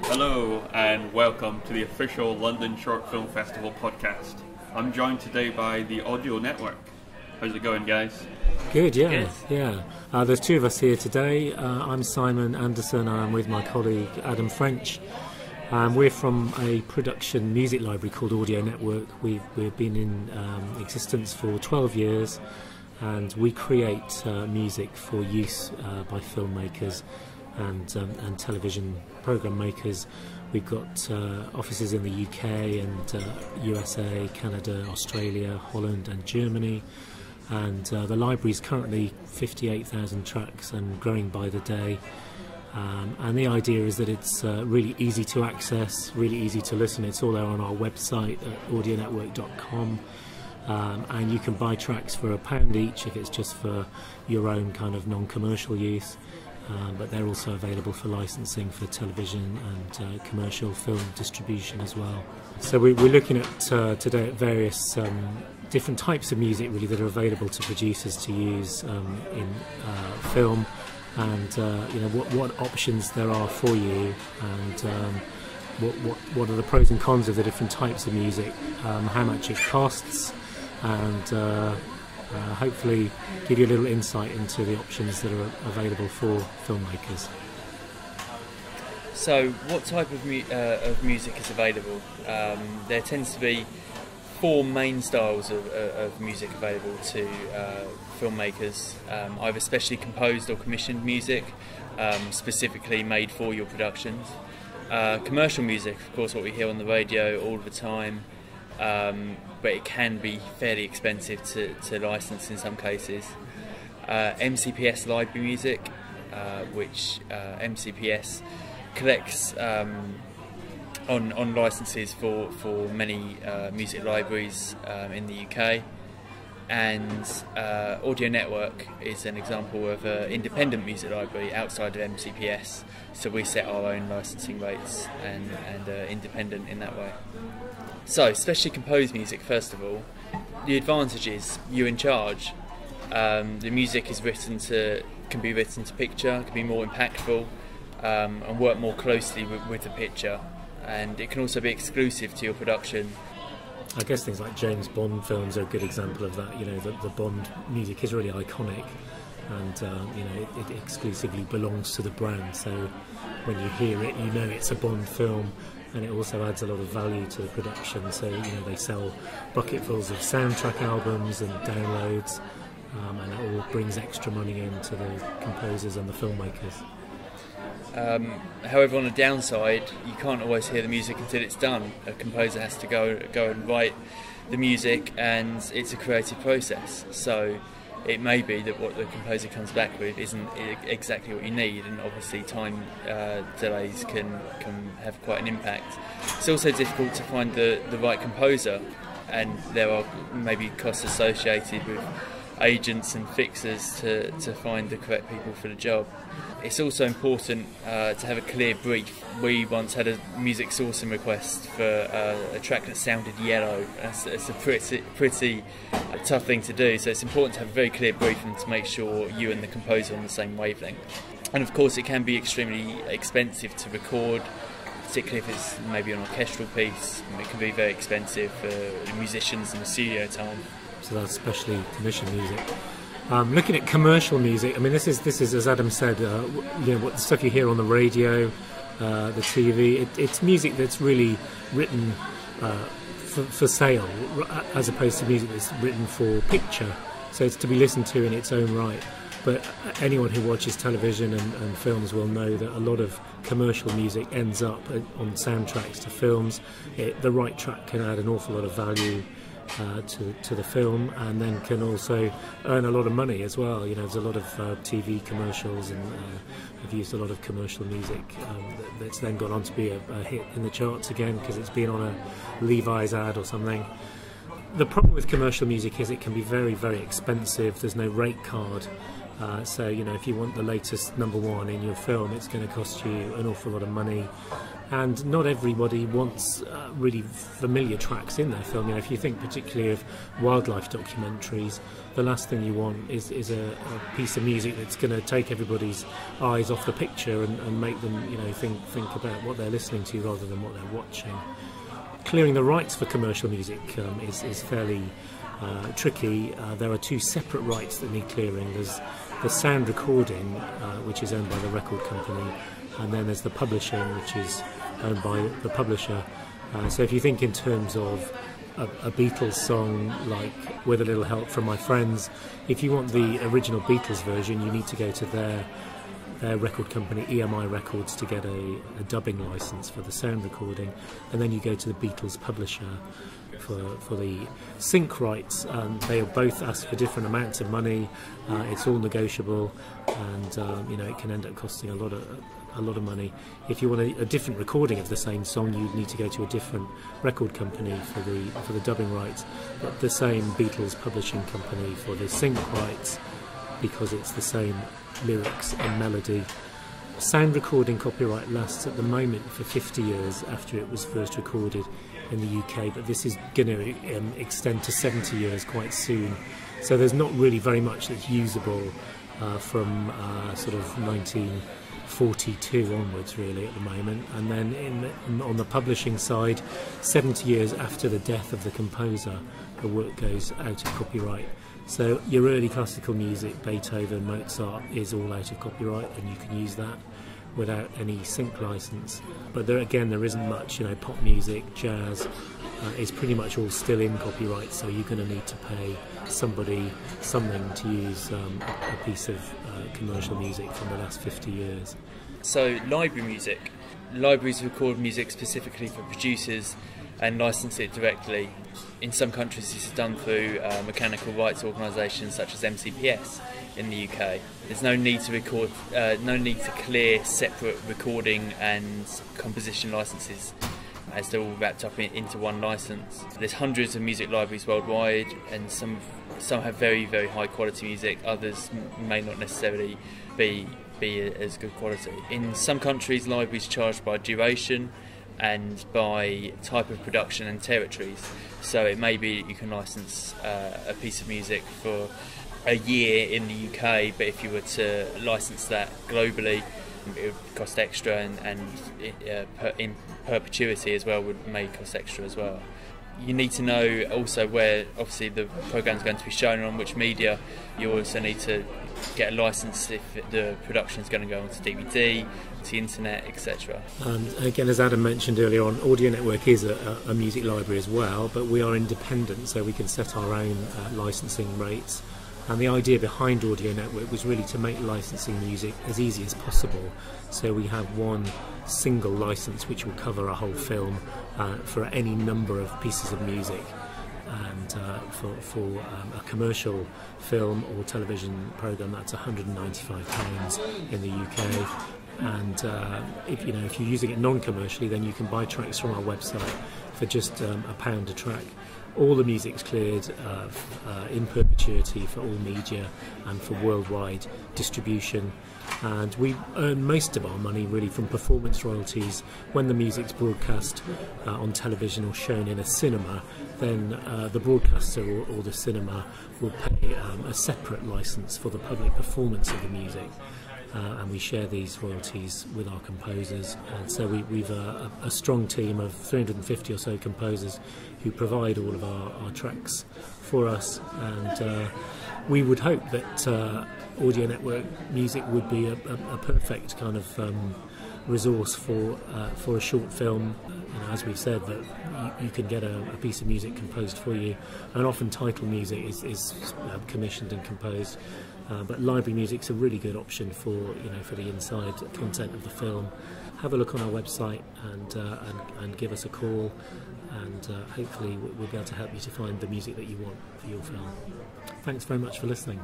Hello and welcome to the official London Short Film Festival podcast. I'm joined today by the Audio Network. How's it going, guys? Good, yeah. There's two of us here today. I'm Simon Anderson and I'm with my colleague Adam French. We're from a production music library called Audio Network. We've been in existence for 12 years and we create music for use by filmmakers and television programme makers. We've got offices in the UK and USA, Canada, Australia, Holland and Germany. And the library is currently 58,000 tracks and growing by the day. And the idea is that it's really easy to access, really easy to listen. It's all there on our website at audionetwork.com. And you can buy tracks for £1 each if it's just for your own kind of non-commercial use. But they're also available for licensing for television and commercial film distribution as well. So we're looking at today at various different types of music really that are available to producers to use in film, and what options there are for you, and what are the pros and cons of the different types of music, how much it costs, and hopefully give you a little insight into the options that are available for filmmakers. So what type of music is available? There tends to be four main styles of music available to filmmakers, either specially composed or commissioned music, specifically made for your productions. Commercial music, of course, what we hear on the radio all the time, but it can be fairly expensive to license in some cases. MCPS library music, which MCPS collects on licenses for many music libraries in the UK, and Audio Network is an example of an independent music library outside of MCPS, so we set our own licensing rates and independent in that way. So, specially composed music, first of all, the advantage is you're in charge. The music can be written to picture, can be more impactful, and work more closely with the picture, and it can also be exclusive to your production. I guess things like James Bond films are a good example of that. You know, the Bond music is really iconic, and it exclusively belongs to the brand. So when you hear it, you know it's a Bond film, and it also adds a lot of value to the production. So they sell bucketfuls of soundtrack albums and downloads, and it all brings extra money in to the composers and the filmmakers. However, on the downside, you can't always hear the music until it's done. A composer has to go and write the music, and it's a creative process. So it may be that what the composer comes back with isn't exactly what you need, and obviously time delays can have quite an impact. It's also difficult to find the right composer, and there are maybe costs associated with agents and fixers to find the correct people for the job. It's also important to have a clear brief. We once had a music sourcing request for a track that sounded yellow. It's a pretty tough thing to do, so it's important to have a very clear brief and to make sure you and the composer are on the same wavelength. And of course it can be extremely expensive to record, particularly if it's maybe an orchestral piece. It can be very expensive for the musicians and the studio time. So that's especially commissioned music. Looking at commercial music, I mean, this is as Adam said, what the stuff you hear on the radio, the TV. It's music that's really written for sale, as opposed to music that's written for picture. So it's to be listened to in its own right. But anyone who watches television and films will know that a lot of commercial music ends up on soundtracks to films. The right track can add an awful lot of value to the film, and then can also earn a lot of money as well. There's a lot of TV commercials, and I've used a lot of commercial music that's then gone on to be a hit in the charts again because it's been on a Levi's ad or something. The problem with commercial music is it can be very, very expensive. There's no rate card. So if you want the latest #1 in your film, it's going to cost you an awful lot of money. And not everybody wants really familiar tracks in their film. You know, if you think particularly of wildlife documentaries, the last thing you want is a piece of music that's going to take everybody's eyes off the picture and make them, you know, think about what they're listening to rather than what they're watching. Clearing the rights for commercial music is fairly tricky. There are two separate rights that need clearing. There's the sound recording, which is owned by the record company, and then there's the publishing, which is owned by the publisher. So if you think in terms of a Beatles song like With a Little Help from My Friends, if you want the original Beatles version, you need to go to their record company, EMI Records, to get a dubbing license for the sound recording, and then you go to the Beatles publisher for the sync rights. They both ask for different amounts of money. It's all negotiable, and you know, it can end up costing a lot of money. If you want a different recording of the same song, you'd need to go to a different record company for the dubbing rights, but the same Beatles publishing company for the sync rights, because it's the same lyrics and melody. Sound recording copyright lasts at the moment for 50 years after it was first recorded in the UK, but this is going to extend to 70 years quite soon. So there's not really very much that's usable from sort of 1942 onwards, really, at the moment. And then on the publishing side, 70 years after the death of the composer, the work goes out of copyright. So your early classical music, Beethoven, Mozart, is all out of copyright, and you can use that without any sync license. But there isn't much. You know, pop music, jazz is pretty much all still in copyright, so you're going to need to pay somebody something to use a piece of commercial music from the last 50 years. So library music. Libraries record music specifically for producers and license it directly. In some countries this is done through mechanical rights organisations such as MCPS in the UK. There's no need to clear separate recording and composition licenses, as they're all wrapped up into one licence. There's hundreds of music libraries worldwide, and some have very, very high quality music, others may not necessarily be as good quality. In some countries, libraries charge by duration and by type of production and territories. So it may be that you can license a piece of music for a year in the UK, but if you were to license that globally, it would cost extra, and in perpetuity as well may cost extra as well. You need to know also where obviously the programme is going to be shown on which media. You also need to get a licence if the production is going to go onto DVD, to the internet, etc. Again, as Adam mentioned earlier on, Audio Network is a music library as well, but we are independent, so we can set our own licensing rates. And the idea behind Audio Network was really to make licensing music as easy as possible. So we have one single license which will cover a whole film for any number of pieces of music. And for a commercial film or television programme, that's £195 in the UK. And if you're using it non-commercially, then you can buy tracks from our website for just £1 a track. All the music's cleared in perpetuity for all media and for worldwide distribution, and we earn most of our money really from performance royalties. When the music's broadcast on television or shown in a cinema, then the broadcaster or the cinema will pay a separate licence for the public performance of the music. And we share these royalties with our composers, and so we've a strong team of 350 or so composers who provide all of our tracks for us, and we would hope that Audio Network music would be a perfect kind of resource for a short film. As we've said, that you can get a piece of music composed for you, and often title music is commissioned and composed. But library music's a really good option for the inside content of the film. Have a look on our website and give us a call, and hopefully we'll be able to help you to find the music that you want for your film. Thanks very much for listening.